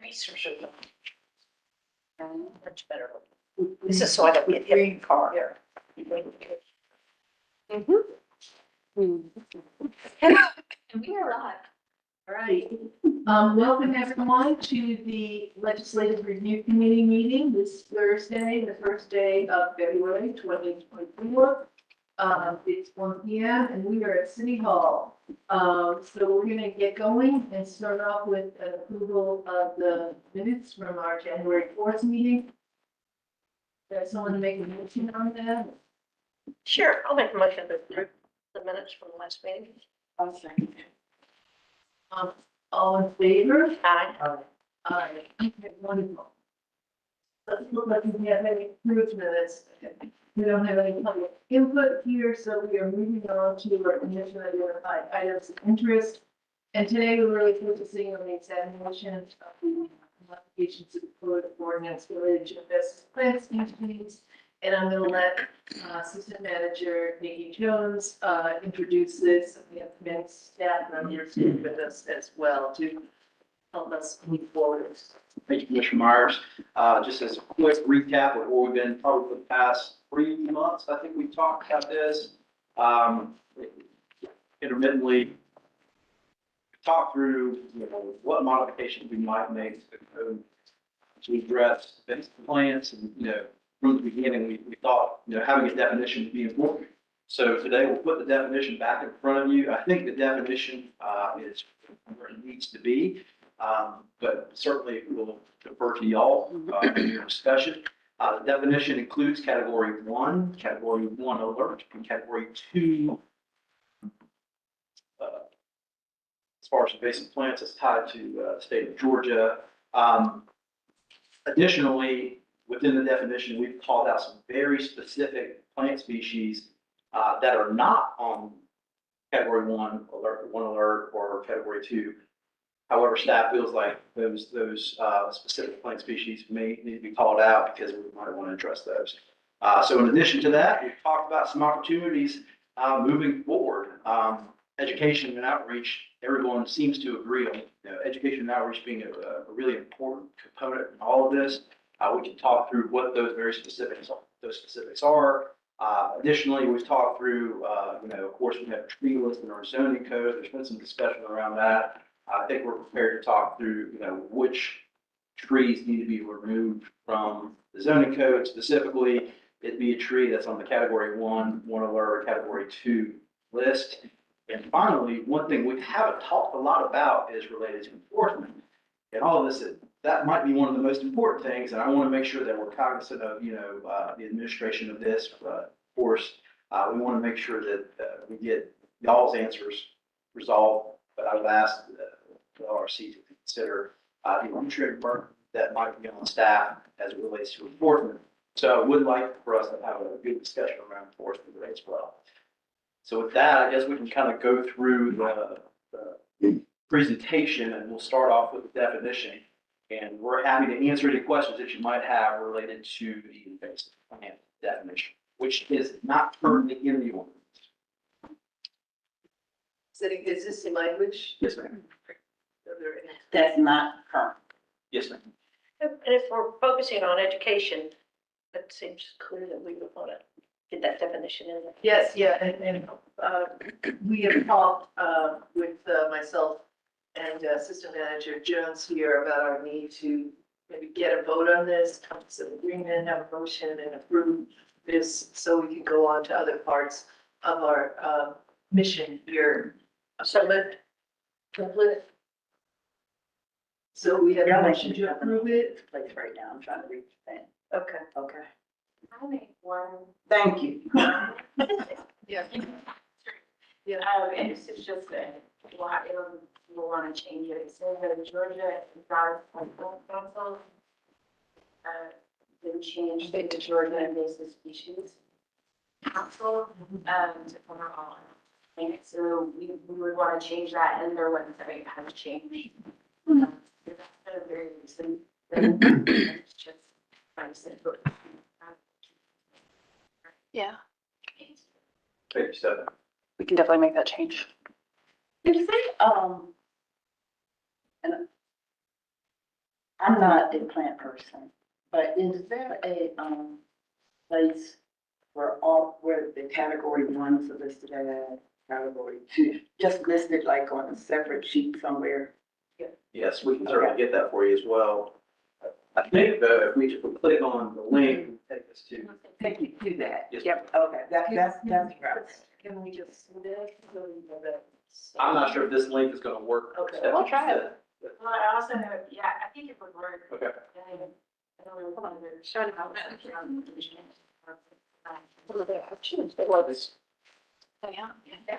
Research of them. Much better. This is so I don't get hit in the car. We are live. All right. Welcome everyone to the Legislative Review Committee meeting this Thursday, the first day of February 2024. It's 1 p.m. and we are at City Hall. So we're going to get going and start off with an approval of the minutes from our January 4th meeting. Does someone make a motion on that? Sure, I'll make a motion to approve the minutes from the last meeting. I'll second. All in favor? Aye. Aye. Okay, wonderful. Doesn't look like we have any approved minutes. We don't have any public input here, so we are moving on to our commission identified items of interest. And today we're really focusing on the examination of the modifications to the code of ordinance related to invasive plant species. And I'm going to let Assistant Manager Nikki Jones introduce this. We have many staff members here with us as well to help us move forward. Thank you, Commissioner Myers. Just as a quick recap of what we've been probably for the past 3 months, I think we've talked about this. Intermittently talk through, what modifications we might make to the code to address invasive plants. And, from the beginning, we thought, having a definition would be important. So today we'll put the definition back in front of you. I think the definition is where it needs to be. But certainly we'll defer to y'all in your discussion. The definition includes category 1 alert, and category 2, as far as invasive plants, is tied to the state of Georgia. Additionally, within the definition, we've called out some very specific plant species that are not on category 1 alert or category 2. However, staff feels like those specific plant species may need to be called out because we might want to address those. So in addition to that, we've talked about some opportunities moving forward. Education and outreach, everyone seems to agree on, education and outreach being a really important component in all of this. We can talk through what those specifics are. Additionally, we've talked through, of course, we have a tree list in our zoning code. There's been some discussion around that. I think we're prepared to talk through, which trees need to be removed from the zoning code. Specifically, it'd be a tree that's on the category 1 alert, category 2 list. And finally, one thing we haven't talked a lot about is related to enforcement. And all of this, that might be one of the most important things. And I want to make sure that we're cognizant of, the administration of this. Of course, we want to make sure that we get y'all's answers resolved. But I would ask the ORC to consider the administrative burden that might be on staff as it relates to enforcement. So I would like for us to have a good discussion around enforcement as well. So with that, I guess we can kind of go through the presentation, and we'll start off with the definition. And we're happy to answer any questions that you might have related to the invasive plant definition, which is not currently in the ordinance. Is this in language? Yes, ma'am. That's not current. Yes, ma'am. And if we're focusing on education, it seems clear that we would want to get that definition in there. Yes, yeah, and we have talked with myself and Assistant Manager Jones here about our need to maybe get a vote on this, come to some agreement, have a motion and approve this so we can go on to other parts of our mission here. So moved. Conclude. So we have a motion to approve it. Place right now. I'm trying to reach that. Okay. Okay. I'll make one. Thank you. Yeah. Yeah. And this is just why we'll want to change it. It says that Georgia Environmental Council then changed it to Georgia Invasive Species Council to cover all. And so we would want to change that, and their website has changed. That's a very recent thing. It's just Yeah, Thank you, Steph. we can definitely make that change. Did you say, and I'm not a plant person, but is there a, place where the category ones are listed at category two, just listed like on a separate sheet somewhere? Yes, we can certainly get that for you as well. I think though, if we just click on the link, take us to. Take you to that. Yes, Yep. Okay, that's right. Can we just send it? So we know that- I'm not sure if this link is gonna work. Okay, Stephanie we'll try it. said. Well, I also know, yeah, I think it would work. Okay. I don't know whether it's shown how that. What are the options? It was. Yeah.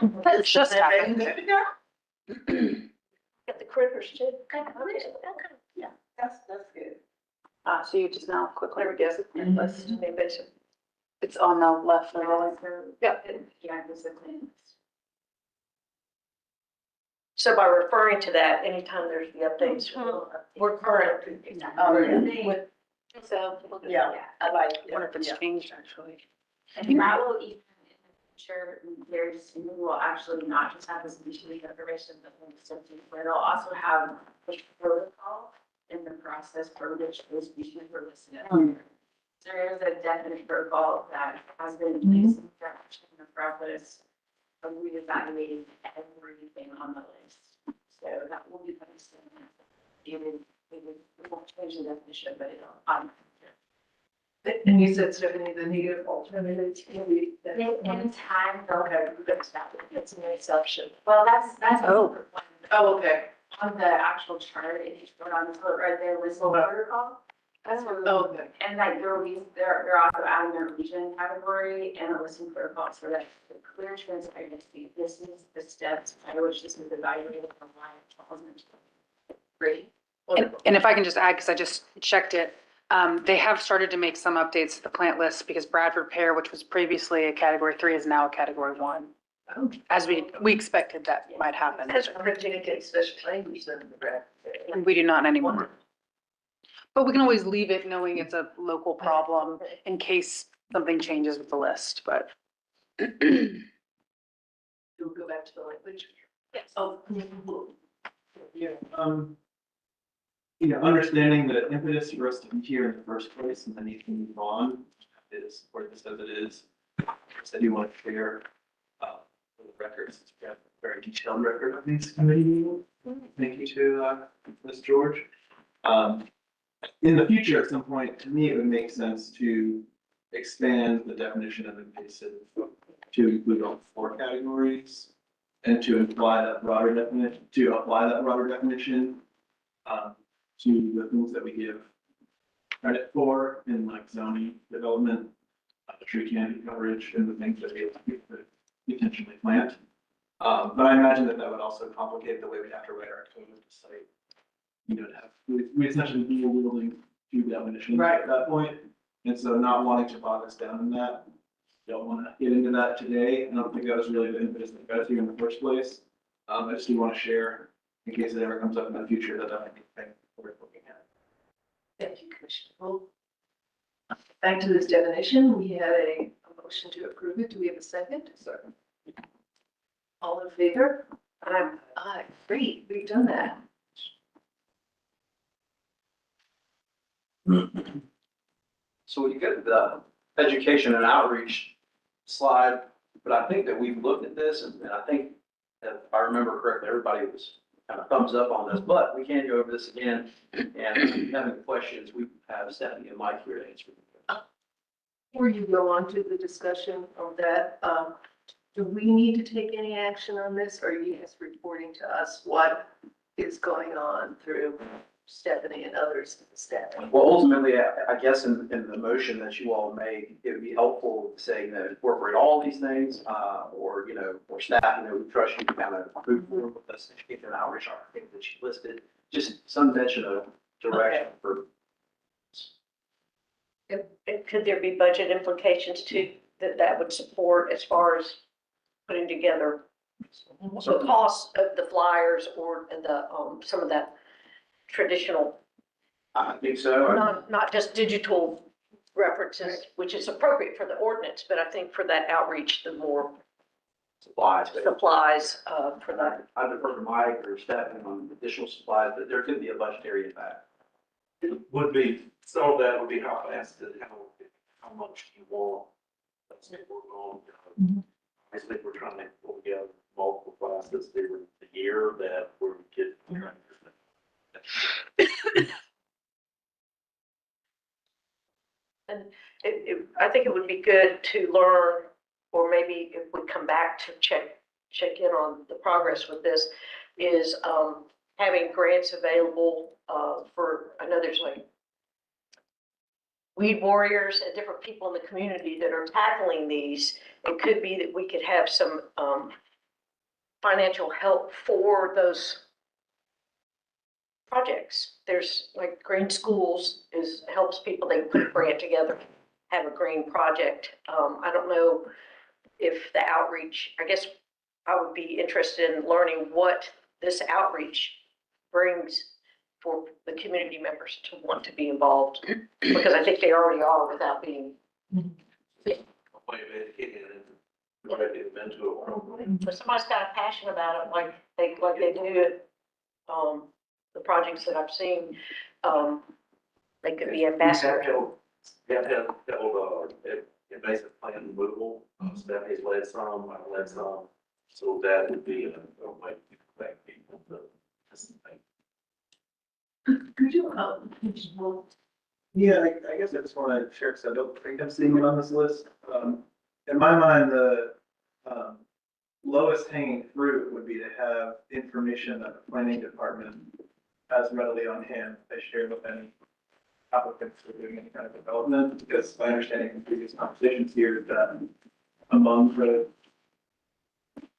It's just happened. Got the critters too. Yeah, that's good. So you just now quickly. There we go. Mhm. Let's maybe it's- It's on the left. Yeah. Yeah, basically. So by referring to that, anytime there's the updates, we're current. With, So. yeah, I like I wonder if it's that, changed actually. And that will even, in the future, very soon, we'll actually not just have this mutually information, but it'll also have a protocol in the process for which those species were listed. There is a definite protocol that has been in place in the process of reevaluating everything on the list. So that will be kind of similar. Even, we won't change the definition, but it'll, And you said, Stephanie, the negative alternatives can be. in time, they'll Okay, that's not, it's an exception. well, that's a Oh. different one. Oh, okay. On the actual chart, if you put on the foot right there, was the protocol. Oh, okay. And like they're also adding their region category and a listing protocol so that the clear transparency, this is the steps by which this is evaluated for why it falls into. Great. And if I can just add, because I just checked it, they have started to make some updates to the plant list because Bradford pear, which was previously a category 3, is now a category 1. Oh. As we expected that might happen. That's Printing against special language in the graph. We do not anymore. But we can always leave it knowing it's a local problem in case something changes with the list, but. You'll go back to the language. Yes. Oh. Yeah, understanding the impetus for us to be here in the first place and then you can move on is where this as it is. So I do want to share, for the records, since we have a very detailed record of these committee meetings. Thank you to, Ms. George. In the future, at some point, to me, it would make sense to expand the definition of invasive to include all 4 categories and to apply that broader definition to the things that we give credit for in like zoning development, tree canopy coverage, and the things that we intentionally plant. But I imagine that would also complicate the way we'd have to write our code to cite, to have, we essentially be wielding 2 definitions at that point. And so not wanting to bog us down in that, don't want to get into that today. I don't think that was really the impetus that got us here in the first place. I just do want to share in case it ever comes up in the future that might be a thing worth looking at. Thank you, Commissioner. Well, back to this definition, we had a motion to approve it. Do we have a second? Second. All in favor? Aye. Great, we've done that. So we get the education and outreach slide, but I think that we've looked at this and I think, if I remember correctly, everybody was kind of thumbs up on this, but we can go over this again. And if you have any questions, we have Stephanie and Mike here to answer. Before you go on to the discussion of that, do we need to take any action on this? Or are you just reporting to us what is going on through Stephanie and others in the staff? Well, ultimately, I guess in the motion that you all made, it would be helpful to say, incorporate all these things, or, or staff, we trust you to kind of move forward with us, education and outreach, our things that you listed, just some mention of direction for. And could there be budget implications too, that would support as far as putting together the cost of the flyers or the, some of that traditional, I think so. not just digital references, which is appropriate for the ordinance, but I think for that outreach, the more Supplies. supplies, for that. I defer to Mike or Stephanie on additional supplies, but there could be a budgetary impact. It would be, some of that would be how fast and how much do you want? That's what we're going, obviously, we're trying to pull together multiple classes through the year that we're getting. I think it would be good to learn, or maybe if we come back to check in on the progress with this, is, having grants available, for, I know there's like weed warriors and different people in the community that are tackling these. It could be that we could have some, financial help for those projects. There's like Green Schools helps people, they put a grant together, have a green project. I don't know if the outreach, I guess I would be interested in learning what this outreach brings for the community members to want to be involved, because I think they already are without being. Way of educating and already been to a program. But somebody's got a passion about it, like they do at, the projects that I've seen, they could be ambassadors. You have to have invasive plant removal. Stephanie's led some, I've led some. So that would be a way to connect people to this thing. Could you, well, Yeah, I guess I just want to share, because I don't think I'm seeing it on this list. In my mind, the lowest hanging fruit would be to have information that the planning department has readily on hand they share with any applicants who are doing any kind of development, because my understanding from previous conversations here is that among the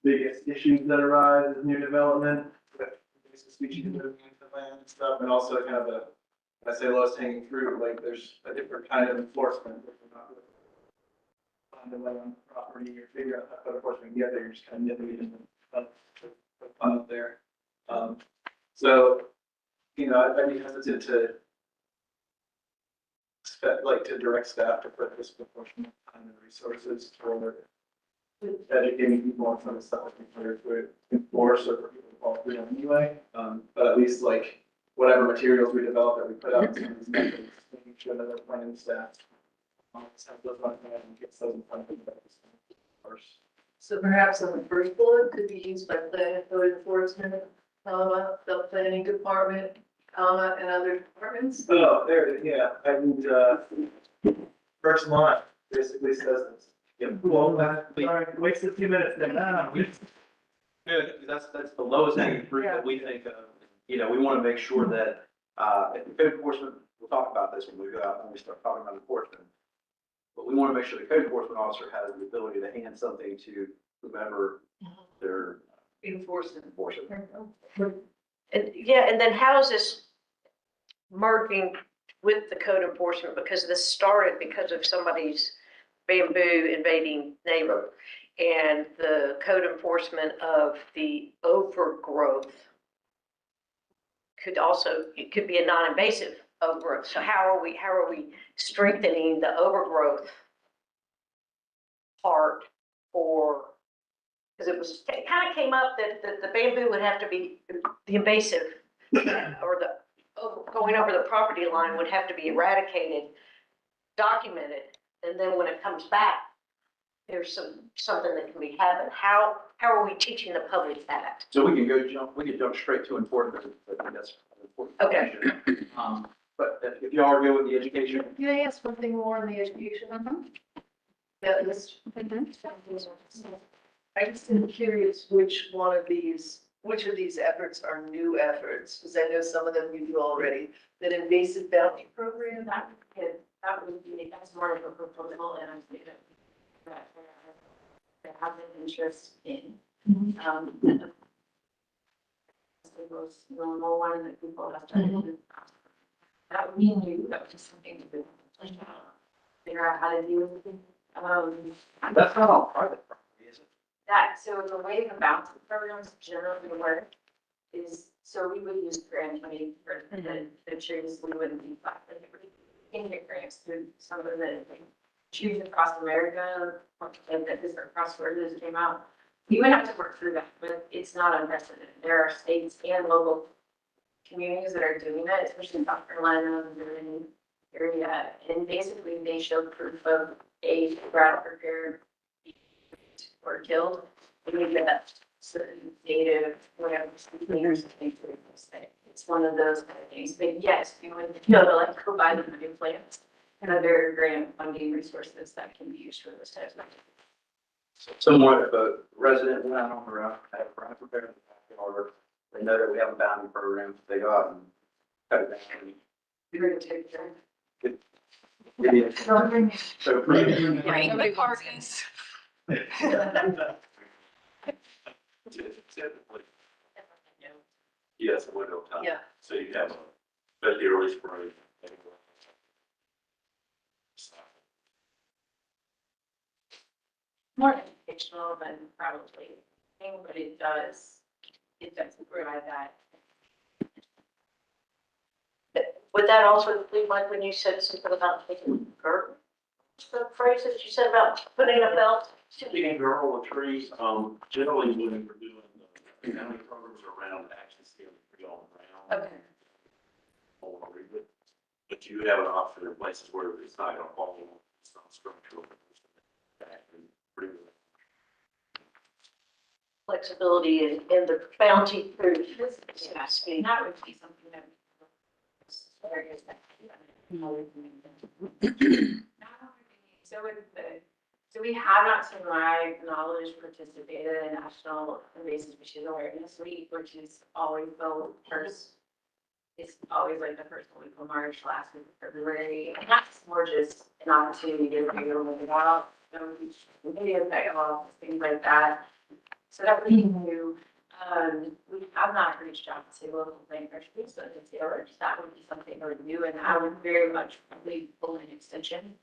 biggest issues that arise in new development with invasive species moving into the land and stuff, and also kind of when I say lowest hanging fruit, like there's a different kind of enforcement. If you're not really on the land on the property or figure out how to enforcement get there, you're just kind of nipping it in the fun there. So, I'd be hesitant to to direct staff to put disproportionate time and resources toward educating people on some of the stuff that's required to enforce or for people to follow through on anyway. But at least like whatever materials we develop that we put out, some of these methods, making sure that our planning staff have those on hand and gets those in front of them first. so perhaps on the first bullet could be used by planning, code enforcement, the planning department, and other departments. Oh, there, yeah, first line basically says this. Yeah, well, sorry, wasted 2 minutes there. Good, because that's the lowest hanging fruit that we think of. We want to make sure that, if code enforcement, we'll talk about this when we go out, when we start talking about enforcement. But we want to make sure the code enforcement officer has the ability to hand something to whomever they're Enforcement. enforcing. And then how is this merging with the code enforcement? Because this started because of somebody's bamboo invading neighbor, and the code enforcement of the overgrowth it could be a non-invasive overgrowth. So how are we strengthening the overgrowth part because it kind of came up that the bamboo would have to be, the invasive, or going over the property line would have to be eradicated, documented, and then when it comes back, there's something that can be happened. How are we teaching the public that? So we can jump straight to enforcement. I think that's an important. Okay. question. But if you are good with the education, Can I ask one thing more on the education? That list. I just am curious which of these efforts are new efforts, because I know some of them you do already. That invasive bounty program. That's more of a proposal, and I'm saying that they have an interest in. The most normal one that people have started to. That we knew that was just something to do. Figure out how to deal with it. that's not all private property, is it? So the way the bounty programs generally work is, so we would use grant money for the trees, we wouldn't be flat. We can get grants through some of the trees across America, and that different cross borders came out. We would have to work through that, but it's not unprecedented. There are states and local communities that are doing that, especially South Carolina, the Durham area, and basically they showed proof of a ground repair or killed, and we get certain native, whatever, something or something to replace it. It's one of those kind of things, but yes, we would, like go buy the new plants and other grant funding resources that can be used for those types of things. Somewhat, if a resident went out on their own, had a ground repair in the backyard, they know that we have a boundary program, they go out and cut it down. You're gonna take care. Don't bring me. So, Right. Nobody wants it. Typically, yes, window time. Yeah. So you have, especially early spring. More educational than probably, but it does provide that. Would that also include, like, when you said something about taking curb? The phrase that you said about putting a belt? Speaking girl of trees, generally when we're doing the county programs around actually seeing the tree on the ground. Okay. But you have an option in places where it's not gonna fall, it's not structural. Flexibility in the bounty through. And that would be something that. Areas that. So with so we have not, to my knowledge, participated in National Invasive Species Awareness Week, which is always the first. It's always like the first week of March, last week of February, and that's more just an opportunity to figure it out. Videos that go off, things like that. So that we knew, we have not reached out to local bankers, so that would be something to review, and I would very much probably pull an extension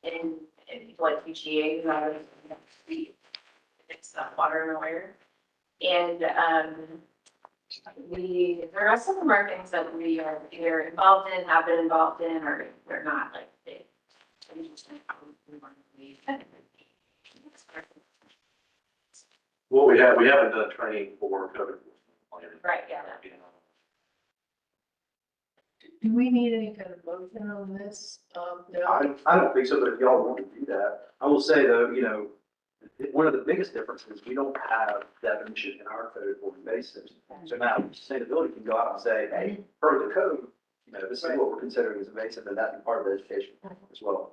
in like PGA, it's water and wire. And, there are some of our things that we are either involved in, have been involved in, or they're not like they. We just like how we want to be. Well, we haven't done training for code enforcement planning. Right, yeah. Do we need any kind of motion on this? No. I don't think so, but if y'all want to do that, I will say though, you know, one of the biggest differences, we don't have definition in our code for invasives. So now sustainability can go out and say, hey, per the code, you know, this is what we're considering as invasive, and that be part of the education as well.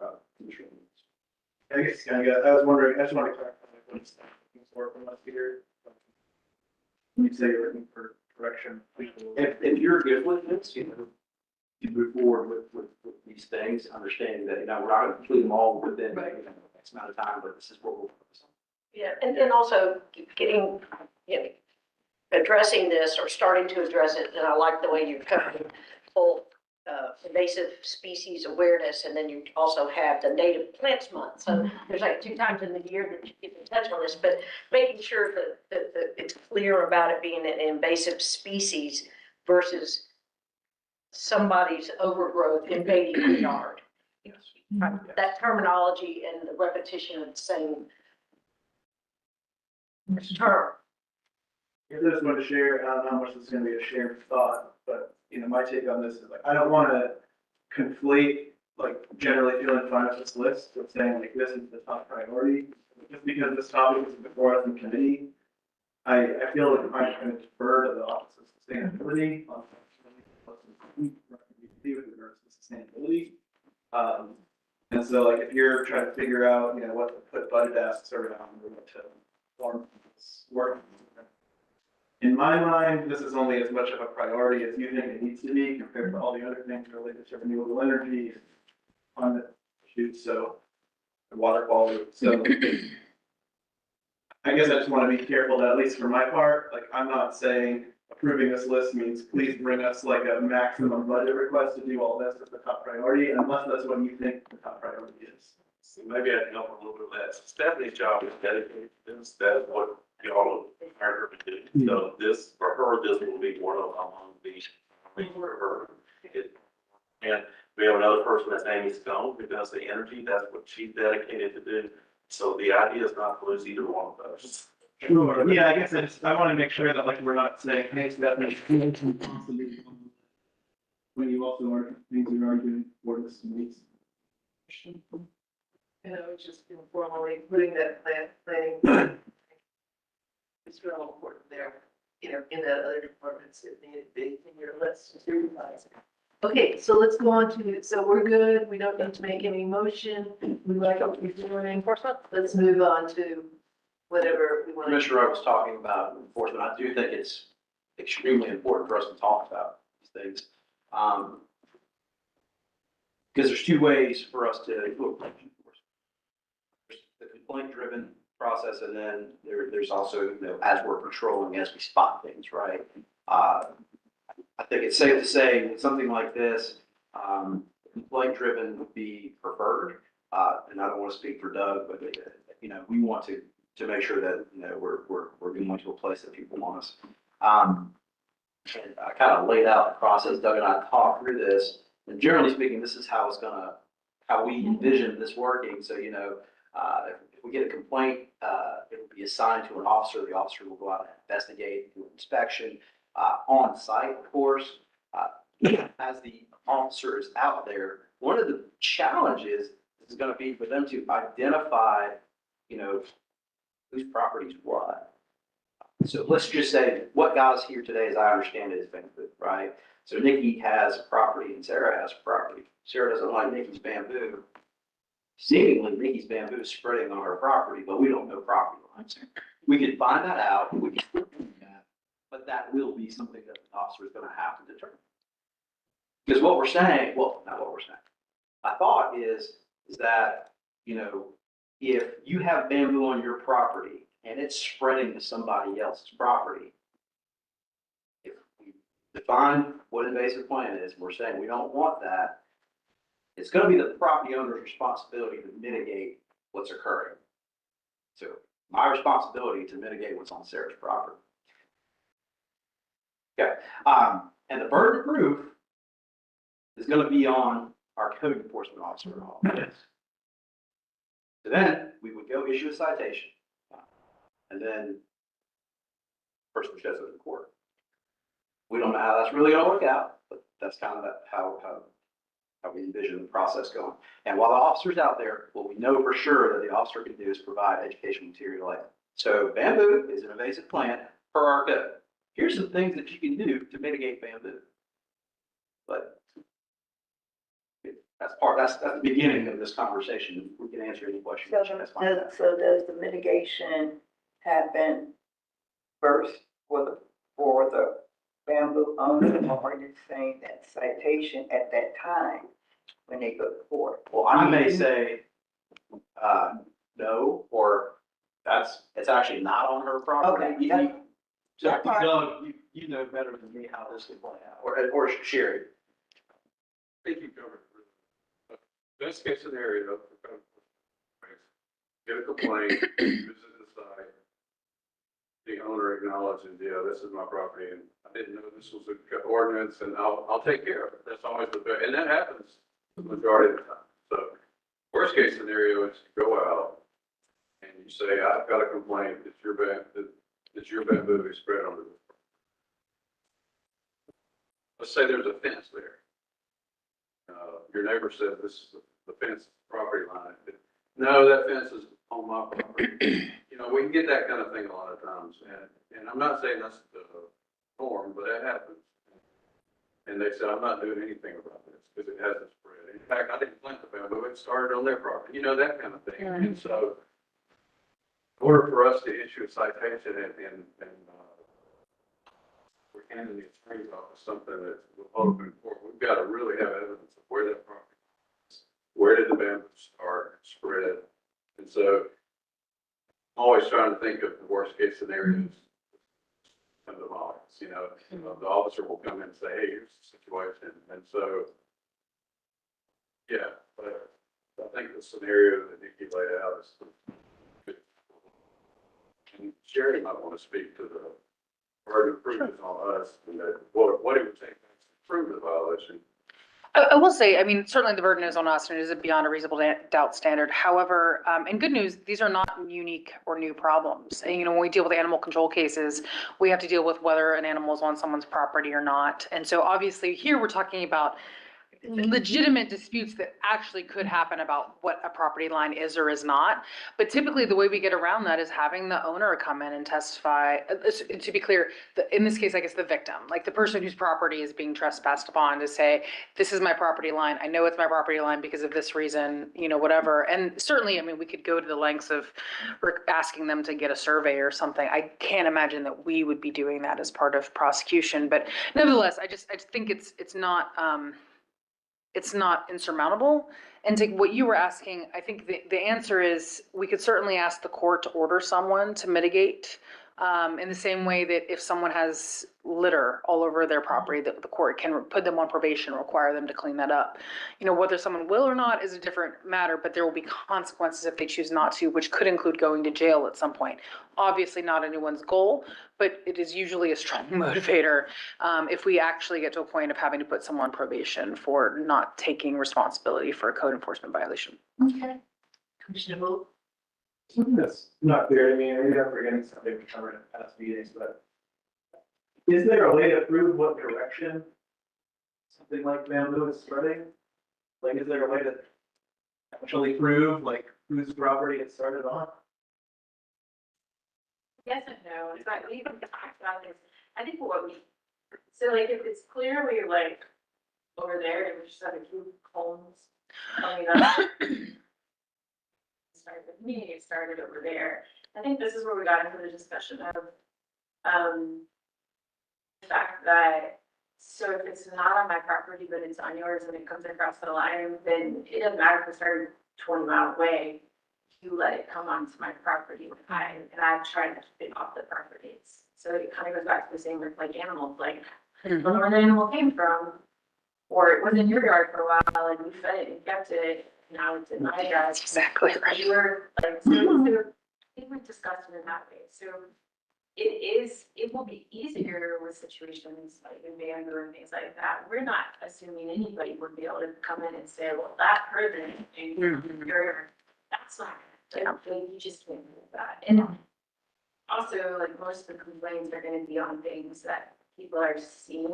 I guess, I was wondering, I just wanted to clarify what's looking for from us here. When you say you're looking for direction, If you're good with this, you know, you move forward with these things, understanding that, you know, we're not going to complete them all within, you know, X amount of time, but this is what we'll focus on. Yeah, and also getting, you know, addressing this or starting to address it, and I like the way you covered both invasive species awareness, and then you also have the native plants month. So there's like 2 times in the year that you get to touch on this, but making sure that it's clear about it being an invasive species versus somebody's overgrowth invading the yard. Yes. That terminology and the repetition of the same term. I just want to share, I don't know how much this is going to be a shared thought, but, you know, my take on this is like, I don't want to conflate, like, generally feeling fine with this list with saying like, this is the top priority. Just because this topic is before us in committee, I feel like I'm going to defer to the Office of Sustainability on with regards to sustainability. And so like, if you're trying to figure out, you know, what to put budget asks around or what to form this work, in my mind, this is only as much of a priority as you think it needs to be compared to all the other things related to renewable energy, climate issues, so water quality. So I guess I just want to be careful that, at least for my part, like, I'm not saying approving this list means please bring us like a maximum budget request to do all this as the top priority, unless that's what you think the top priority is. So maybe I can help a little bit with that. So Stephanie's job is dedicated to this, that's what y'all hired her to do. So this, for her, this will be one of among these things for her. And we have another person, that's Amy Stone, who does the energy, that's what she's dedicated to do. So the idea is not to lose either one of those. Sure. Yeah, I guess I want to make sure that like we're not saying, hey, Stephanie, constantly when you also are, things are arguing for this meets. Just informally putting that planning. It's real important there, in that other departments, it needed to be in your list to supervise. Okay, so let's go on to, so we're good, we don't need to make any motion, we like what we're doing. Enforcement. Let's move on to whatever we want. Commissioner Wright was talking about enforcement. I do think it's extremely important for us to talk about these things. Because there's two ways for us to do enforcement. There's the complaint-driven process, and then there's also, as we're patrolling, as we spot things, right? I think it's safe to say with something like this, complaint-driven would be preferred. And I don't want to speak for Doug, but we want to make sure that we're going to a place that people want us. And I kind of laid out the process. Doug and I talked through this, and generally speaking, this is how we envision this working. So if we get a complaint, it will be assigned to an officer. The officer will go out and investigate, do an inspection on site, of course. As the officer is out there, one of the challenges is going to be for them to identify, whose property is what. So let's just say what got us here today, as I understand it, is bamboo, right? So Nikki has a property and Sarah has a property. Sarah doesn't like Nikki's bamboo. Seemingly, Nikki's bamboo is spreading on her property, but we don't know property lines. We could find that out. We can look at that, but that will be something that the officer is going to have to determine. Because what we're saying, well, not what we're saying. My thought is that, if you have bamboo on your property and it's spreading to somebody else's property, if we define what invasive plant is, we're saying we don't want that, it's going to be the property owner's responsibility to mitigate what's occurring. So my responsibility to mitigate what's on Sarah's property. Okay. And the burden of proof is going to be on our code enforcement officer. Yes. So then we would go issue a citation, and then the person shows up in court. We don't know how that's really going to work out, but that's kind of how we envision the process going. And while the officer's out there, what we know for sure that the officer can do is provide educational material like, so bamboo is an invasive plant per our code. Here's some things that you can do to mitigate bamboo. But that's the beginning of this conversation. We can answer any questions. So does the mitigation happen first for the bamboo owner, or are you saying that citation at that time when they go to court? Well, I may say no, or it's actually not on her property. Okay. Doug, you know better than me how this can play out, or Sherry. I think you covered it. Best case scenario, get a complaint, visit the site. The owner acknowledges, yeah, this is my property, and I didn't know this was an ordinance, and I'll take care of it. That's always the best, and that happens the majority of the time. So worst case scenario is you go out and you say, I've got a complaint that your bamboo is spread on the roof. Let's say there's a fence there. Your neighbor said this is the fence property line. No, that fence is on my property. We can get that kind of thing a lot of times. And I'm not saying that's the norm, but that happens. And they said, I'm not doing anything about this because it hasn't spread. In fact, I didn't plant the bamboo, it started on their property, that kind of thing. Mm-hmm. And so in order for us to issue a citation and we're handing the attorney's office something that's open court, we've got to really have evidence of where that property is. Where did the bamboo start and spread? And so I'm always trying to think of the worst case scenarios. Come to mind, the officer will come in and say, hey, here's the situation. And so, yeah, but I think the scenario that Nikki laid out is good. And Sherry might want to speak to the burden of proof is on us, and that what it would take to prove the violation. I will say, I mean, certainly the burden is on us and it is a beyond a reasonable doubt standard. However, and good news, these are not unique or new problems. And, when we deal with animal control cases, we have to deal with whether an animal is on someone's property or not. And so obviously here we're talking about legitimate disputes that actually could happen about what a property line is or is not. But typically the way we get around that is having the owner come in and testify. To be clear, in this case, I guess the victim, like the person whose property is being trespassed upon, to say, this is my property line. I know it's my property line because of this reason, whatever. And certainly, I mean, we could go to the lengths of asking them to get a survey or something. I can't imagine that we would be doing that as part of prosecution. But nevertheless, I just think it's not insurmountable. And to what you were asking, I think the answer is we could certainly ask the court to order someone to mitigate. In the same way that if someone has litter all over their property, that the court can put them on probation, require them to clean that up. Whether someone will or not is a different matter, but there will be consequences if they choose not to, which could include going to jail at some point. Obviously not anyone's goal, but it is usually a strong motivator if we actually get to a point of having to put someone on probation for not taking responsibility for a code enforcement violation. Okay. Commissioner Wu? Something that's not clear to me, and maybe I'm forgetting something we covered in past meetings, but is there a way to prove what direction something like bamboo is spreading? Like, is there a way to actually prove, like, whose property it started on? Yes and no, in fact, we even talked about this, I think so like, if it's clearly like over there, and we just have a few homes coming up. Started with me, it started over there, I think this is where we got into the discussion of, the fact that, so if it's not on my property, but it's on yours and it comes across the line, then it doesn't matter if it started 20 miles away. You let it come onto my property, and I try to keep it off the property. So it kind of goes back to the same with like animals, like where the animal came from, or it was in your yard for a while and you fed it and kept it, now it's in my yard. That's exactly right. You were like, so I think we discussed it in that way. So it will be easier with situations like in bamboo and things like that. We're not assuming anybody would be able to come in and say, well, that person, that's not. Like, you just can't do that. And also, like, most of the complaints are gonna be on things that people are seeing.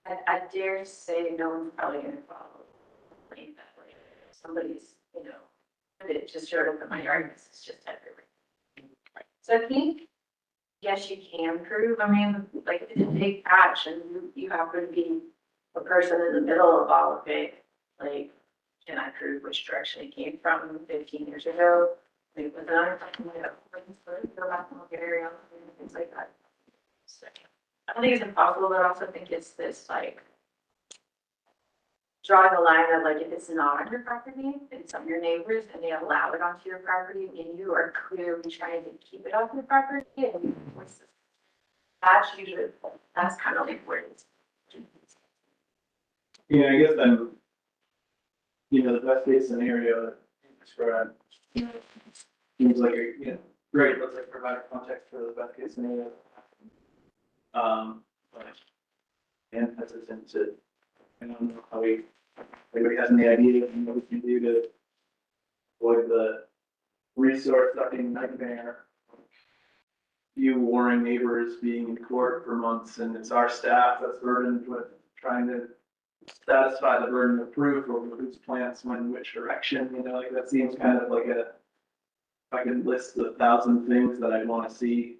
I dare say no one's probably gonna follow that, like, somebody's, it just showed up in my yard, it's just everywhere. So I think, yes, you can prove, I mean, like, if it's a big patch and you happen to be a person in the middle of all of it, like, can I prove which direction it came from 15 years ago? Like, was I go back and look at area and things like that. So, I don't think it's impossible, but I also think it's this, like, drawing a line of, like, if it's not on your property, it's on your neighbors, and they allow it onto your property, and you are clearly trying to keep it off your property, and that's kind of like where it's. Yeah, I guess then, the best case scenario that you described seems like great, let's like provide context for the best case scenario. But and hesitant to, I don't know how anybody has any idea of what we can do to avoid the resource sucking nightmare. You warring neighbors being in court for months, and it's our staff that's burdened with trying to satisfy the burden of proof over whose plants went in which direction, like that seems kind of like if I can list the 1,000 things that I'd want to see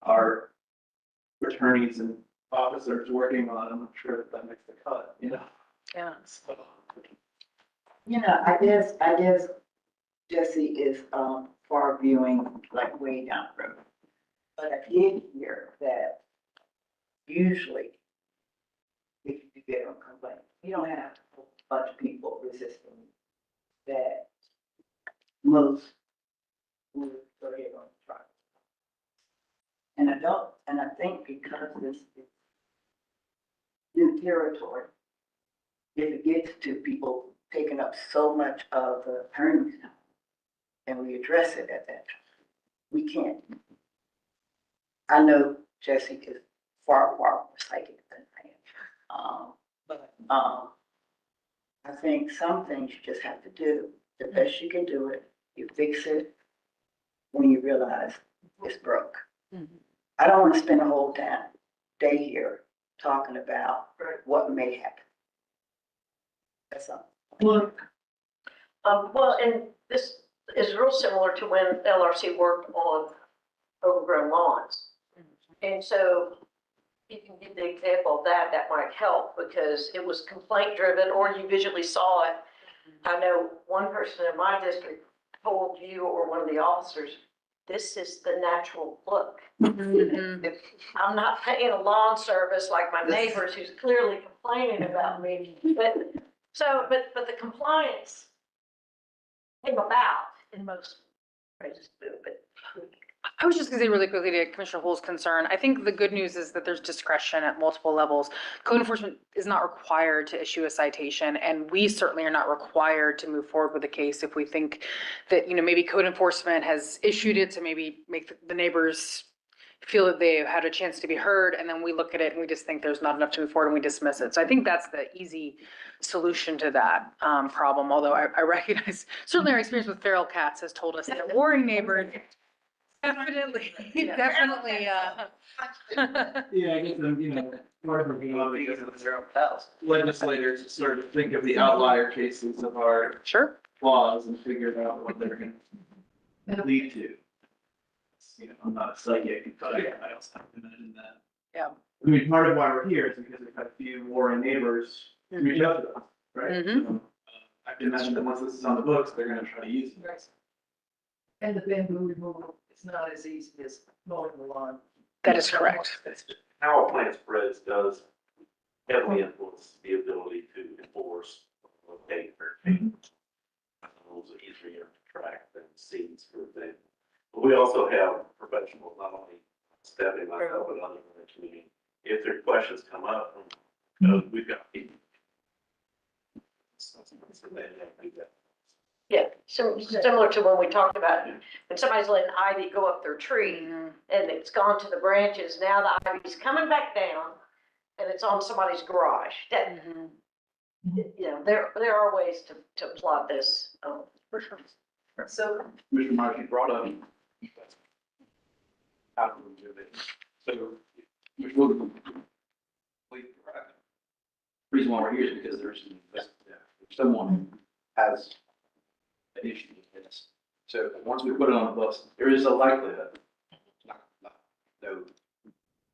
our attorneys and officers working on, I'm not sure if that makes the cut, Yeah. So, I guess Jesse is, far viewing, like way down the road. But I did hear that usually if you get a complaint, you don't have a bunch of people resisting that most would go ahead on the trial. And I think because this is new territory, if it gets to people taking up so much of the attorney's time, and we address it at that time, we can't. I know Jesse is far more psychic than I am. But I think some things you just have to do the best you can do it. You fix it when you realize it's broke. I don't want to spend a whole damn day here talking about what may happen. That's all. Well, Well, and this is real similar to when LRC worked on overgrown lawns. And so you can give the example of that, that might help because it was complaint driven or you visually saw it. I know one person in my district told you or one of the officers, this is the natural look. I'm not paying a lawn service like my neighbors who's clearly complaining about me. But the compliance came about in most places, but I was just gonna say really quickly to Commissioner Hull's concern, I think the good news is that there's discretion at multiple levels. Code enforcement is not required to issue a citation, and we certainly are not required to move forward with a case if we think that, maybe code enforcement has issued it to maybe make the neighbors feel that they had a chance to be heard, and then we look at it and we just think there's not enough to move forward and we dismiss it. So I think that's the easy solution to that problem, although I recognize, certainly our experience with feral cats has told us that warring neighbors definitely, Yeah, I guess, part of the because of the legislators sort of think of the outlier cases of our Sure. laws and figure out what they're gonna lead to. I'm not a psychic, but I also have to imagine that. Yeah. I mean, part of why we're here is because we've had a few warring neighbors reach out to us, right? Mhm. So, I can imagine that once this is on the books, they're gonna try to use it. and the bamboo removal, it's not as easy as mowing the lawn. That is correct. How a plant spreads does heavily influence the ability to enforce locate or rules are easier to track than seeds, for example. But we also have professionals, not only Stephanie, myself, but others in the community. If their questions come up, we've got people. So they have to do that. yeah, similar to when we talked about when somebody's letting ivy go up their tree and it's gone to the branches, now the ivy's coming back down and it's on somebody's garage. That, there are ways to plot this, For sure. So, Mr. Marsh, you brought up how to remove it. So, Mr. Wilson, the reason why we're here is because there's someone who has an issue with this. So once we put it on the books, there is a likelihood, not no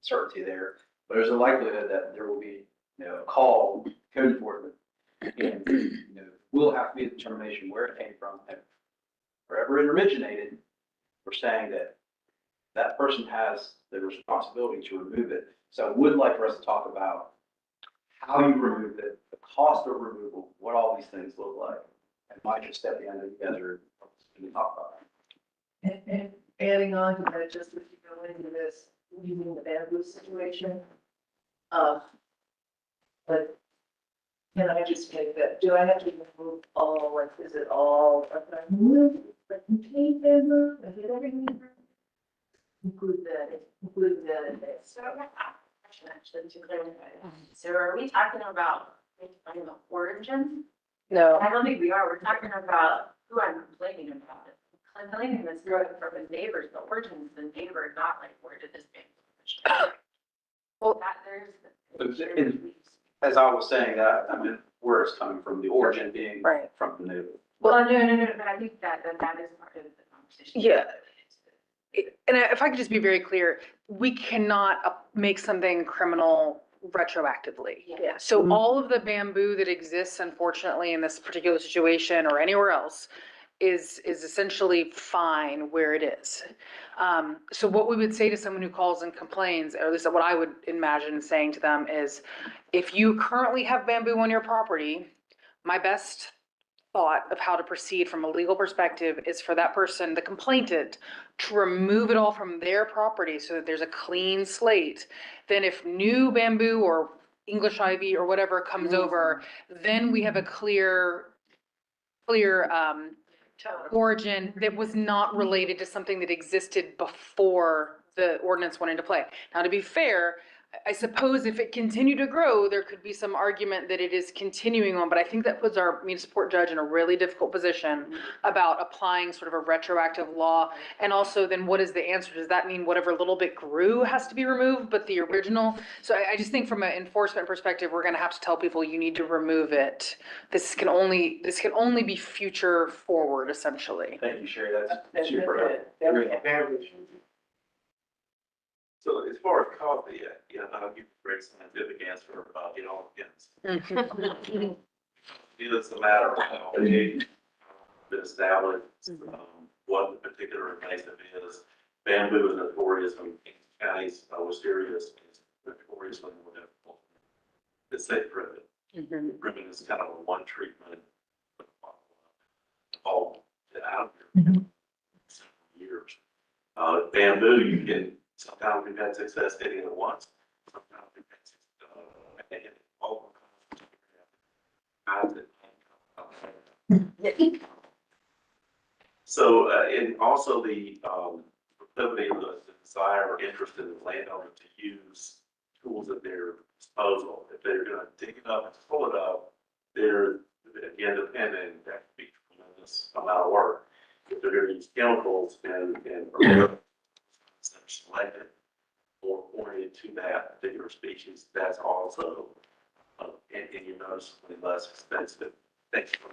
certainty there, but there's a likelihood that there will be, a call, code enforcement. And, we'll have to be a determination where it came from and wherever it originated. We're saying that that person has the responsibility to remove it. So I would like for us to talk about how you remove it, the cost of removal, what all these things look like. And Mike and Stephanie, I know you guys are going to talk about that. and adding on to that, just if you go into this, using the bamboo situation. But can I just make that, do I have to remove all, like, is it all, like, contain bamboo, is it everything? Include that in there. So I have a question actually to clarify. So are we talking about the origin? No. I don't think we are. We're talking about who I'm complaining about. Complaining that's growing from the neighbors. The origin is the neighbor, not like where did this come Well, that And as I was saying, that I meant where it's coming from, the origin being Right. from the neighbor. Well, no, but I think that is part of the conversation. Yeah. And if I could just be very clear, we cannot make something criminal retroactively. Yeah. So all of the bamboo that exists, unfortunately, in this particular situation or anywhere else is essentially fine where it is. So what we would say to someone who calls and complains, or at least what I would imagine saying to them is, if you currently have bamboo on your property, my best thought of how to proceed from a legal perspective is for that person, the complainant, to remove it all from their property so that there's a clean slate. Then if new bamboo or English ivy or whatever comes over, then we have a clear origin that was not related to something that existed before the ordinance went into play. Now, to be fair, I suppose if it continued to grow, there could be some argument that it is continuing on, but I think that puts our municipal court judge in a really difficult position about applying sort of a retroactive law. And also then what is the answer? Does that mean whatever little bit grew has to be removed, but the original? So I just think from an enforcement perspective, we're gonna have to tell people you need to remove it. This can only be future forward, essentially. Thank you, Sherry, that's super helpful. So as far as coffee, I'll give a great scientific answer about it all depends. It's a matter of how big the established, what the particular invasive is. Bamboo is notorious in counties, wisteria is notoriously more difficult. It's say privet. Privet is kind of a one treatment. All out here. Several years. Bamboo, you can, sometimes we've had success hitting it once. Sometimes we've had hitting it all. So, and also the proclivity of the desire or interest in the landowner to use tools at their disposal. If they're gonna dig it up and pull it up, they're, again, dependent, that could be a tremendous amount of work. If they're gonna use chemicals and selected or pointed to that particular species, that's also, and you notice less expensive. Thanks for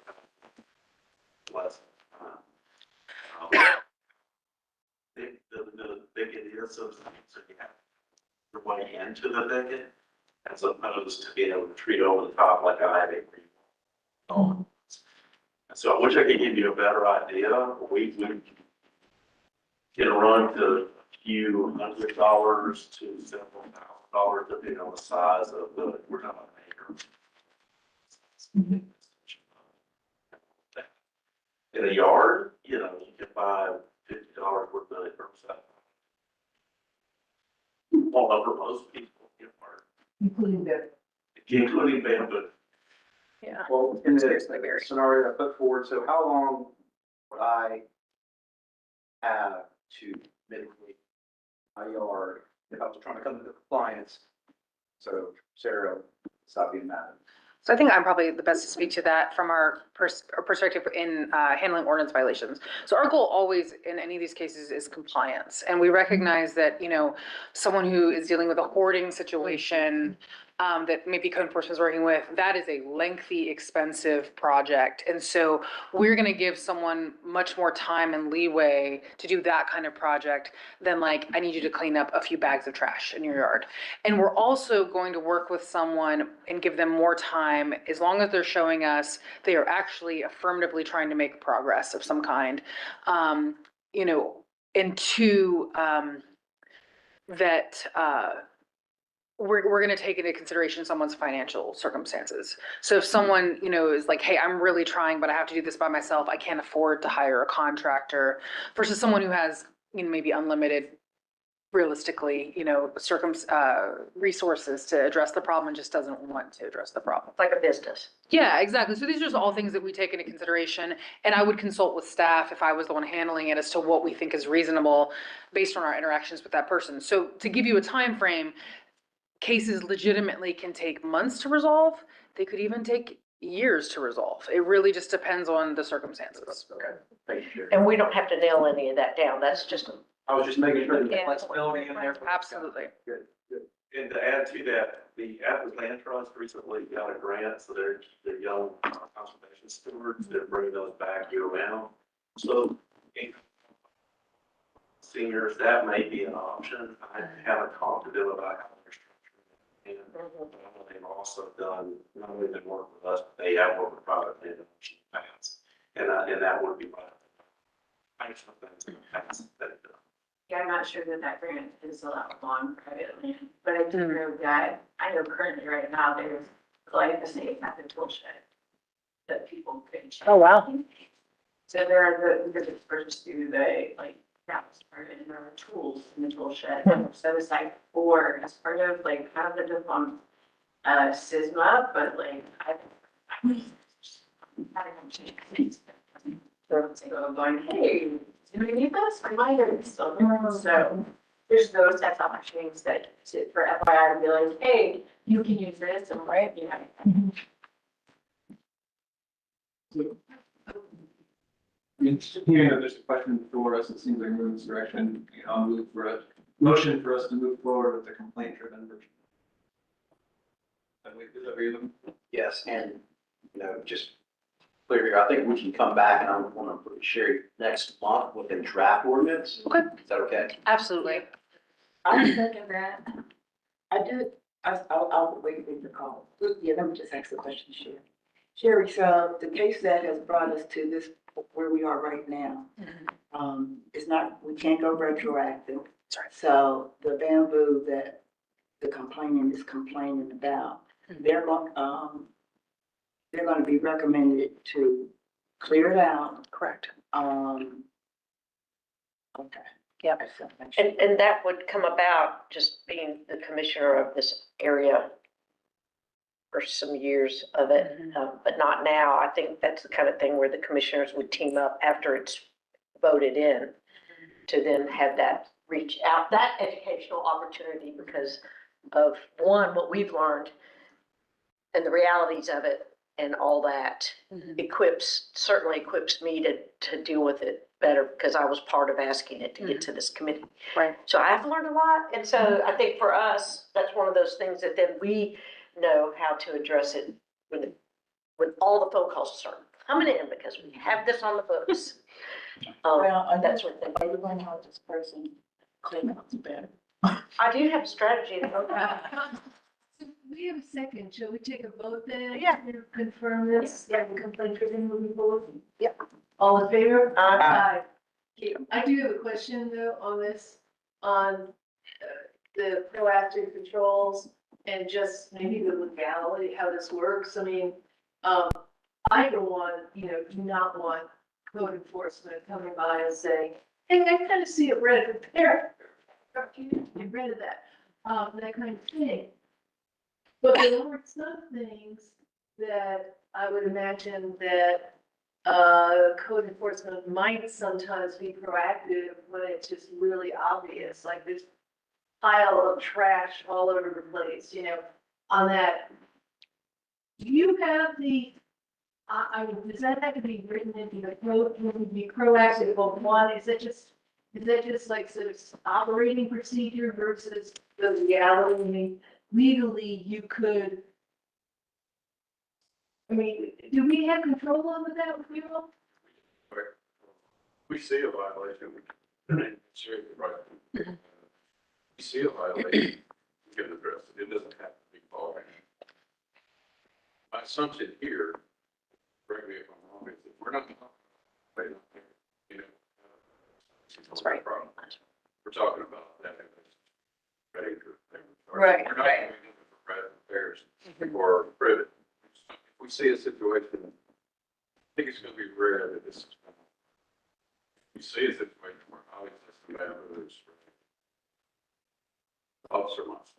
less. The thicket is so you have your way into the thicket as opposed to being able to treat over the top like I have. So I wish I could give you a better idea. We can run to a few $100 to several $1,000 depending on the size of the, we're talking about acres. In a yard, you can buy $50 worth of herbicide. All over most people, Including the. including bamboo. Yeah. Well, in the Seriously, very. scenario I put forward, so how long would I have to mitigate my yard if I was trying to come into compliance? So Sarah, stop being mad. So I think I'm probably the best to speak to that from our perspective in handling ordinance violations. So our goal always in any of these cases is compliance. And we recognize that, someone who is dealing with a hoarding situation that maybe code enforcement is working with, that is a lengthy, expensive project. And so we're going to give someone much more time and leeway to do that kind of project than like, I need you to clean up a few bags of trash in your yard. And we're also going to work with someone and give them more time as long as they're showing us they are actually affirmatively trying to make progress of some kind. And two, that we're going to take into consideration someone's financial circumstances. So if someone, is like, hey, I'm really trying, but I have to do this by myself, I can't afford to hire a contractor, versus someone who has, maybe unlimited, realistically, resources to address the problem and just doesn't want to address the problem. Like a business. Yeah, exactly. So these are just all things that we take into consideration. And I would consult with staff if I was the one handling it as to what we think is reasonable based on our interactions with that person. So to give you a time frame, cases legitimately can take months to resolve. They could even take years to resolve. It really just depends on the circumstances. Okay, thank you, Sherry. And we don't have to nail any of that down. That's just. I was just making sure there's Yeah. flexibility in there. Absolutely. Good, good. And to add to that, the Athens Land Trust recently got a grant, so they're young conservation stewards, they're bringing those back year round. So seniors, that may be an option. I haven't talked to them about how they're structured. And they've also done, not only they work with us, but they have worked with private landowners in the past. And that would be right. Thanks for things in the past that they've done. Yeah, I'm not sure that grant is allowed on private land, but I do know that, I know currently right now, there's glyphosate at the tool shed that people can check. Oh, wow. So there are the dispersed through the, that's part of, and there are tools in the tool shed. So it's like, or as part of, kind of the defunct, SISMA, but I had a conversation. So going, hey, do we need this? Reminders, so, there's those types of opportunities that, for FYI, to be like, hey, you can use this, and right, you know. I mean, hearing that there's a question for us, it seems like we're moving in this direction, you know, I'll move for a motion for us to move forward with the complaint-driven version. Is that what you're looking for? Yes, and, you know, just clear here, I think we can come back and I want to share next month with a draft ordinance. Okay. Is that okay? Absolutely. I second that. I did, I'll wait for the call. Yeah, let me just ask the question, Sherry. Sherry, so the case that has brought us to this, where we are right now, it's not, we can't go retroactive. Sorry. So the bamboo that the complainant is complaining about, they're gonna be recommended to clear it out. Correct. Okay. Yep. And that would come about just being the commissioner of this area for some years of it, but not now. I think that's the kind of thing where the commissioners would team up after it's voted in to then have that reach out, that educational opportunity because of, one, what we've learned and the realities of it and all that certainly equips me to deal with it better because I was part of asking it to get to this committee. Right. So I've learned a lot. And so I think for us, that's one of those things that then we know how to address it when all the phone calls start coming in because we have this on the books. Well, and That's that's one thing. what you're going to help this person clean up better. I do have a strategy. We have a second. Shall we take a vote then? Yeah. To confirm this? Yeah, the complaint driven moving forward? Yeah. All in favor? Aye. Okay, I do have a question though on this, on the proactive controls and just maybe the legality, how this works. I mean, I for one, do not want code enforcement coming by and saying, hey, I kind of see it red there. Get rid of that, that kind of thing. But there are some things that I would imagine that code enforcement might sometimes be proactive when it's just really obvious, like this pile of trash all over the place, on that. Do you have the, I mean, does that have to be written into the code, would be proactive on one, is that just like sort of operating procedure versus the reality? I mean, legally, you could, I mean, do we have control over that with you all? We see a violation, sure, right. We see a violation, we can address it, it doesn't have to be followed. My assumption here, correct me if I'm wrong, is that we're not, That's right. We're talking about that. Right, We're not right. going to for private affairs or private. If we see a situation, I think it's going to be rare that this is going to. We see a situation where obviously the bamboo is. Officer wants to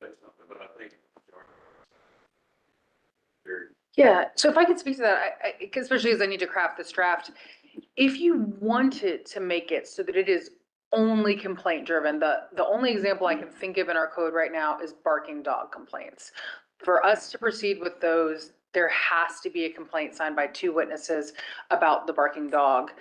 say something, but I think. Yeah, so if I could speak to that, especially as I need to craft this draft, if you wanted to make it so that it is only complaint driven, the only example I can think of in our code right now is barking dog complaints. For us to proceed with those, there has to be a complaint signed by 2 witnesses about the barking dog.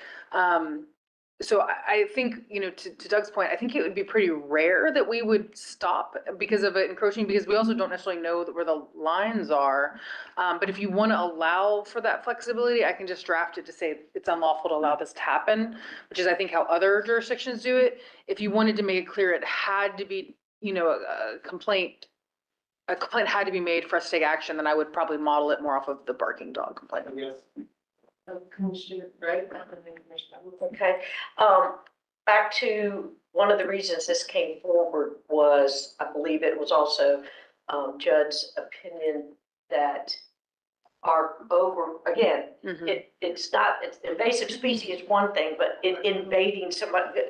So I think, to Doug's point, I think it would be pretty rare that we would stop because of it encroaching, because we also don't necessarily know where the lines are. But if you want to allow for that flexibility, I can just draft it to say it's unlawful to allow this to happen, which is, I think, how other jurisdictions do it. If you wanted to make it clear it had to be, a complaint had to be made for us to take action, then I would probably model it more off of the barking dog complaint. Yes. Commissioner, right? Okay, back to one of the reasons this came forward was, I believe it was also, Judd's opinion that again, it's invasive species is one thing, but invading somebody,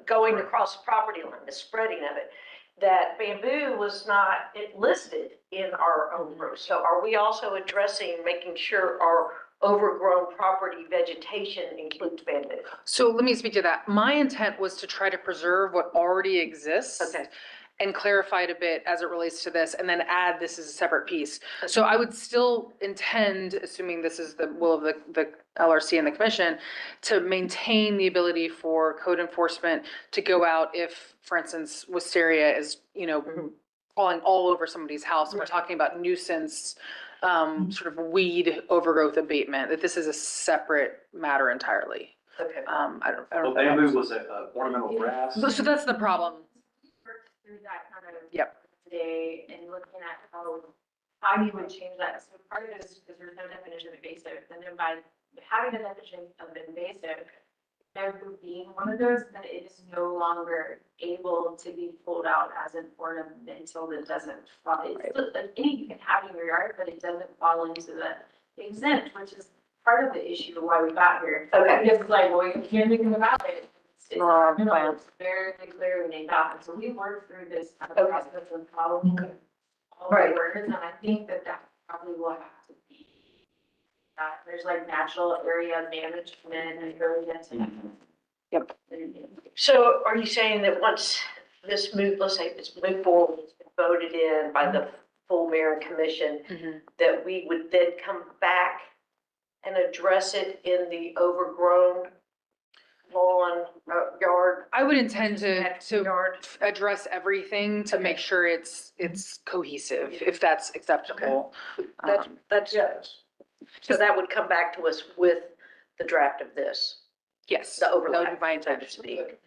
going across the property line, the spreading of it, that bamboo was not listed in our own rules. So are we also addressing, making sure our overgrown property vegetation includes bamboo. So let me speak to that. My intent was to try to preserve what already exists. Okay. And clarify it a bit as it relates to this, and then add this as a separate piece. So I would still intend, assuming this is the will of the LRC and the commission, to maintain the ability for code enforcement to go out if, for instance, wisteria is, crawling all over somebody's house. We're talking about nuisance, sort of weed overgrowth abatement, that this is a separate matter entirely. Okay. I don't Well, know. bamboo was a ornamental grass. So that's the problem. Worked through that kind of. Yep. Today and looking at how you would change that. So part of it is because there's no definition of invasive, and then by having a definition of invasive, bamboo being one of those, then it is no longer able to be pulled out as an ornament until it doesn't fall. It's still like any you can have in your yard, but it doesn't fall into the exempt, which is part of the issue of why we got here. Okay. Because it's like, well, you can't do anything about it. It's Well, you know, fine. it's very clearly named off, and so we worked through this kind of Okay. process and following all the Right. words, and I think that probably will have to be. There's like natural area management and really into. Yep. So are you saying that once this move, let's say this move forward, has been voted in by the full mayor and commission, Mhm. that we would then come back and address it in the overgrown lawn, yard? I would intend to Yard. address everything to make sure it's cohesive, if that's acceptable. That's, Yes. so that would come back to us with the draft of this, Yes, the that would overlap. be my intention. so to speak.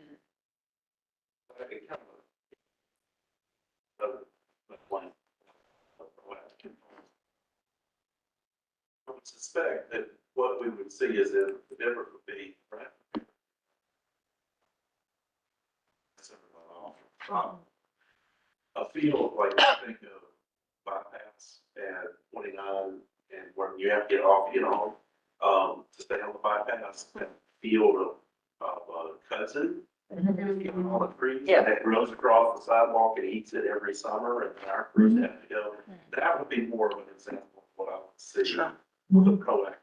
I would suspect that what we would see is that the difference would be, right? A field like I think of bypass at 29 and where you have to get off, to stay on the bypass, that field of Hudson. All the trees Yeah. that grows across the sidewalk and eats it every summer, and our crews have to go. That would be more of an example of what I would see Sure. with a proactive.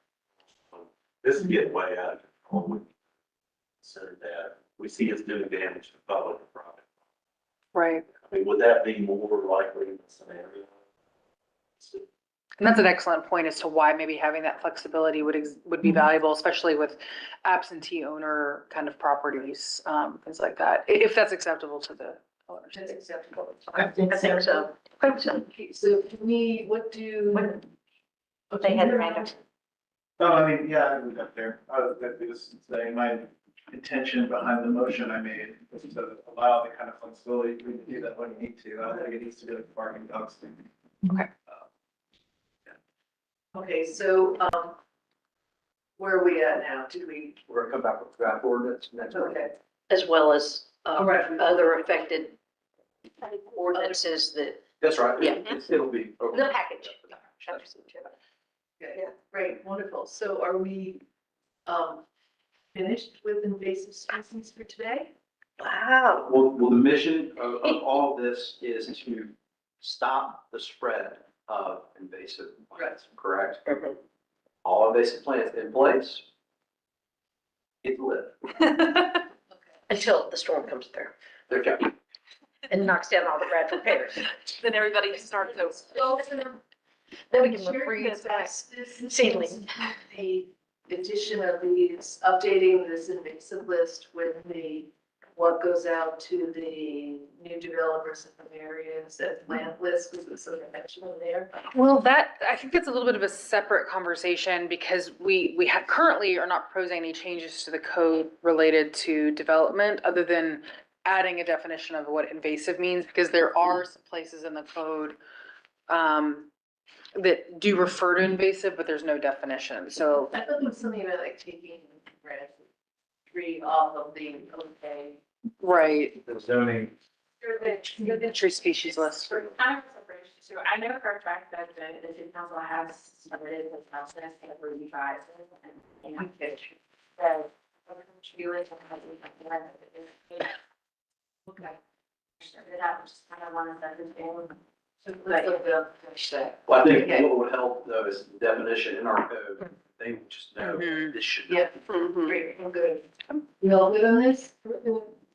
This is getting way out of control. We consider that we see it's doing damage to public and private. Right. I mean, would that be more likely in the scenario? And that's an excellent point as to why maybe having that flexibility would be valuable, especially with absentee owner kind of properties, things like that, if that's acceptable to the owners. That's acceptable. I think I think so. Okay, so can we, what do? They had their hand up. No, I mean, yeah, I moved up there. I was just saying, my intention behind the motion I made was to allow the kind of flexibility for you to do that when you need to. I don't think it needs to be like barking dogs thing. Okay, so, where are we at now? Did we? We're gonna come back with draft ordinance next week. Okay. As well as, All right. other affected ordinances that, That's right. Yeah. It'll be. the package. Okay, great, wonderful. So are we, finished with invasive species for today? Wow. Well, the mission of all of this is to stop the spread of invasive plants, correct? Mhm. All invasive plants in place. It live. Okay. Until the storm comes through They're kept. and knocks down all the Bradford pears. Then everybody starts over. Then we can freeze back. Seedling. The addition of these, updating this invasive list with the, what goes out to the new developers in the areas, that land list, was this a mention in there? Well, I think that's a little bit of a separate conversation because we currently are not proposing any changes to the code related to development other than adding a definition of what invasive means, because there are some places in the code that do refer to invasive, but there's no definition. So I thought there was something about like taking red tree off of the, okay. right, The zoning. the tree species list. For kind of separation, so I know for a fact that the city council has submitted the process that we're revising and the tree list and how we can Okay. started out, just kind of wanted to understand Let's look up, finish that. Well, I think Okay. what would help though is the definition in our code. They would just know Mhm. this should Yeah, great, I'm good. We all good on this?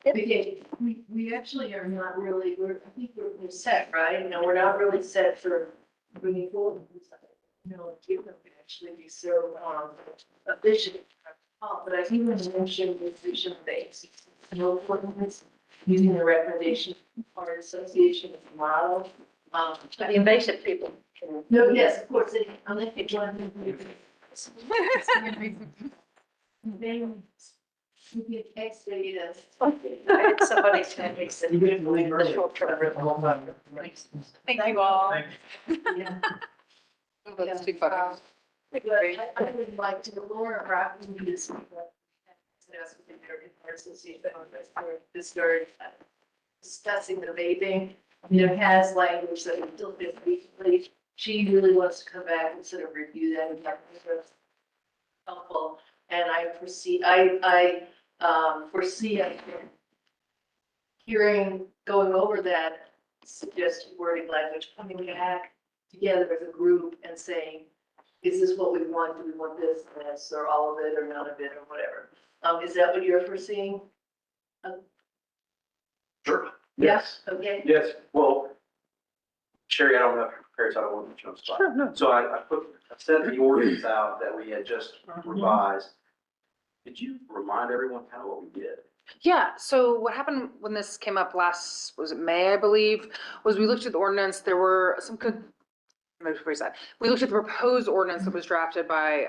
Okay, we actually are not really, I think we're set, right? No, we're not really set for bringing forward. No, it would actually be so, efficient. But I think we mentioned the vision base. No appointments, using the recommendation of our association as a model. The invasive people can. No, yes, of course, unless you join. Then you get X data. I had somebody send me some, You get to leave the early. short-term rental. Thank you all. Yeah. Oh, that's too funny. But I would like to, Laura Rock, we need to speak up. As with the American Heart Association, this started discussing the vaping. It has language that we still feel recently. She really wants to come back and sort of review that and that was helpful. And I foresee, foresee us hearing, going over that suggested wording language, coming back together as a group and saying, is this what we want? Do we want this, or all of it, or none of it, or whatever? Is that what you're foreseeing? Sure. Yes. Okay. Yes, well, Sherry, I don't have prepared, so I don't want to jump spot. Sure, no. So I sent the ordinance out that we had just revised. Could you remind everyone kind of what we did? Yeah, so what happened when this came up last, was it May, I believe, was we looked at the ordinance, there were some good, let me rephrase that. We looked at the proposed ordinance that was drafted by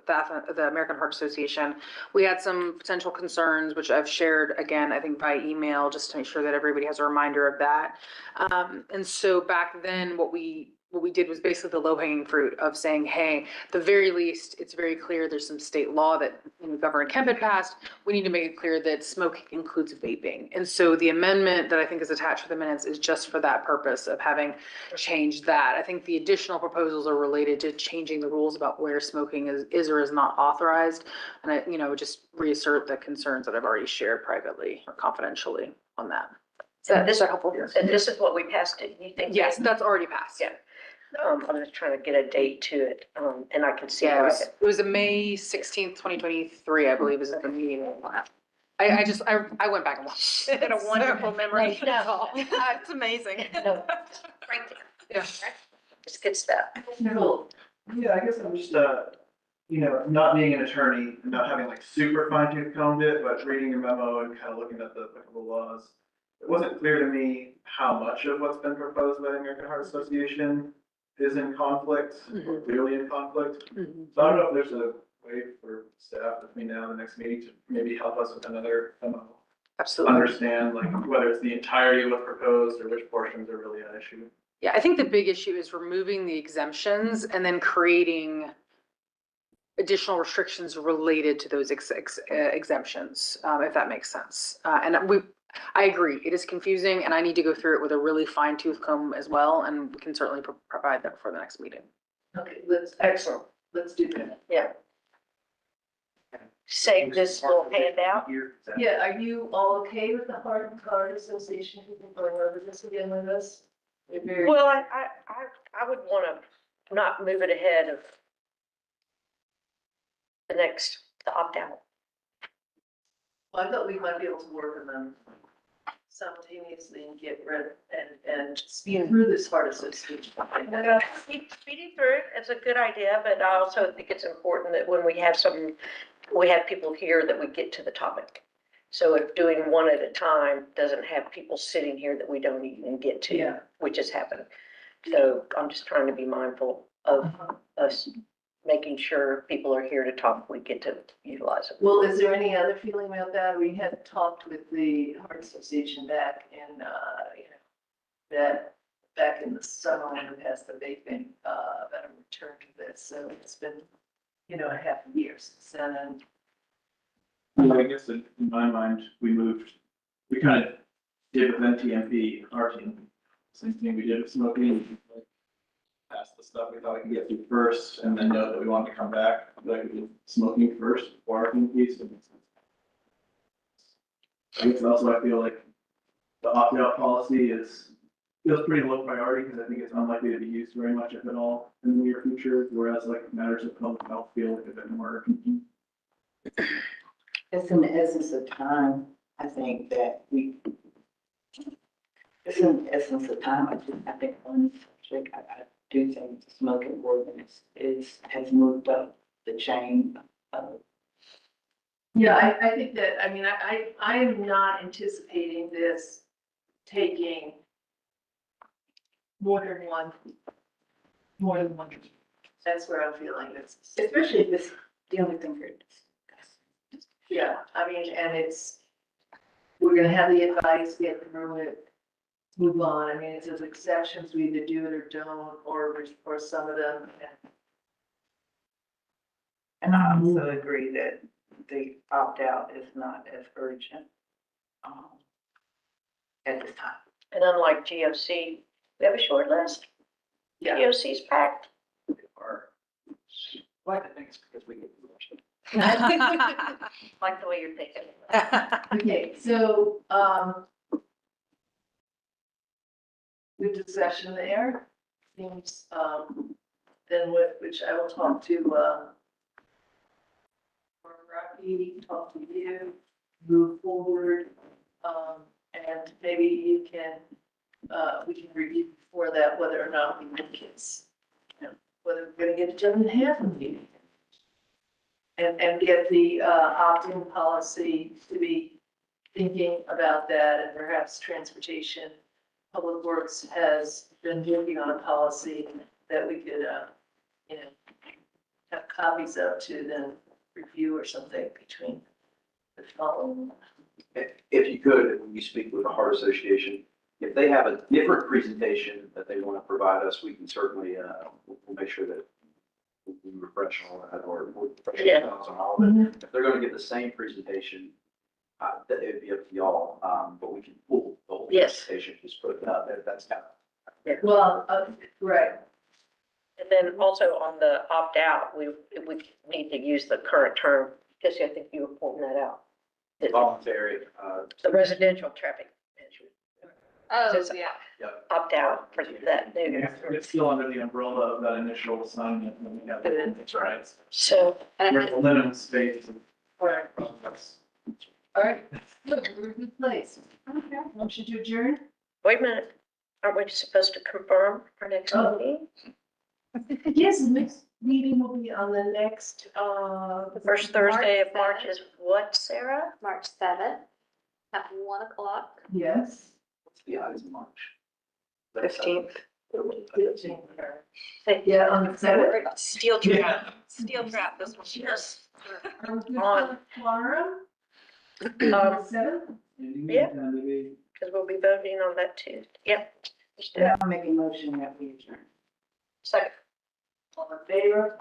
the American Heart Association. We had some potential concerns, which I've shared again, I think by email, just to make sure that everybody has a reminder of that. And so back then, what we did was basically the low-hanging fruit of saying, hey, the very least, it's very clear there's some state law that Governor Kemp had passed. We need to make it clear that smoking includes vaping. And so the amendment that I think is attached to the minutes is just for that purpose of having changed that. I think the additional proposals are related to changing the rules about where smoking is or is not authorized. And I, just reassert the concerns that I've already shared privately or confidentially on that. Is that helpful? And this is what we passed it, you think? Yes, that's already passed. Yeah. I'm just trying to get a date to it, and I can see Yeah, where it was a May 16th, 2023, I believe is the meeting. I went back and watched. It's a wonderful memory. That's all. It's amazing. No, right there. Yeah. Just gets that. Cool. Yeah, I guess I'm just, not being an attorney, not having like super fine tooth combed it, but reading your memo and kind of looking at the applicable laws. It wasn't clear to me how much of what's been proposed by the American Heart Association is in conflict, or clearly in conflict. So I don't know if there's a way for staff between now and the next meeting to maybe help us with another memo. Absolutely. Understand like whether it's the entirety of what's proposed or which portions are really an issue. Yeah, I think the big issue is removing the exemptions and then creating additional restrictions related to those exemptions, if that makes sense. I agree, it is confusing and I need to go through it with a really fine tooth comb as well, and we can certainly provide that for the next meeting. Okay, Excellent. let's do that. Yeah. Save this little handout. Yeah, are you all okay with the Heart and Heart Association people going over this again with us? They're very. Well, I would want to not move it ahead of the opt-out. I thought we might be able to work on them simultaneously and get rid and speed through this Heart Association. Speeding through it, it's a good idea, but I also think it's important that when we have people here that we get to the topic. So if doing one at a time doesn't have people sitting here that we don't even get to, Yeah. which has happened. So I'm just trying to be mindful of us making sure people are here to talk, we get to utilize it. Well, is there any other feeling about that? We had talked with the Heart Association back in, back in the summer when we passed the vaping, about a return to this. So it's been, a half a year since then. And I guess in my mind, we kind of did with NTMP, our team, same thing we did with smoking. Pass the stuff we thought we could get through first, and then know that we wanted to come back, like we did smoking first, before our piece. I guess also I feel like the opt-out policy is feels pretty low priority because I think it's unlikely to be used very much, if at all, in the near future, whereas like matters of public health feel like a bit more. It's in the essence of time, I think that it's in the essence of time, I think on this subject, I do think the smoking ordinance has moved up the chain of. Yeah, I think that, I mean, I am not anticipating this taking more than one. That's where I'm feeling this. Especially if it's the only thing for discuss. Yeah, I mean, and we're gonna have the advice, get through it, move on. I mean, it's those exceptions, we either do it or don't, or some of them. And I also agree that the opt-out is not as urgent, at this time. And unlike GOC, we have a short list. Yeah. GOC's packed. Or, well, I think it's because we get the motion. Like the way you're thinking. Okay, so, good discussion there. Seems, then which I will talk to, Rocky, talk to you, move forward. And maybe you can, we can review before that whether or not we think it's, whether we're gonna get it done in half a meeting. And get the, opt-in policy to be thinking about that, and perhaps transportation, Public Works has been working on a policy that we could, have copies of to then review or something between the following. If you could, when you speak with the Heart Association, if they have a different presentation that they want to provide us, we can certainly, we'll make sure that we refresh all that, or we'll refresh Yeah. ourselves on all of it. If they're going to give the same presentation, that it'd be up to y'all, but we can pull the whole Yes. presentation, just put it up, that's kind of. Well, right, And then also on the opt-out, we need to use the current term, because I think you were pointing that out. Voluntary, The residential traffic management. Oh, Just yeah. Opt-out for that new. It's still under the umbrella of that initial assignment, and we have the, that's right. So, We're the minimum space. right. All right, look, we're in a good place. Okay. Motion to adjourn? wait a minute, aren't we supposed to confirm our next Oh. meeting? Yes, the next meeting will be on the next, The first Thursday of March is what, Sarah? March 7th at 1 o'clock. yes. What's the eyes of March? 15th. 15th. Yeah, on the seventh. Steel trap, steel trap, this one. Yes. Are we good On. for quorum? Seventh? Yeah. Because we'll be voting on that too. Yep. Let's do it. I'll make a motion that we adjourn. Second. All in favor?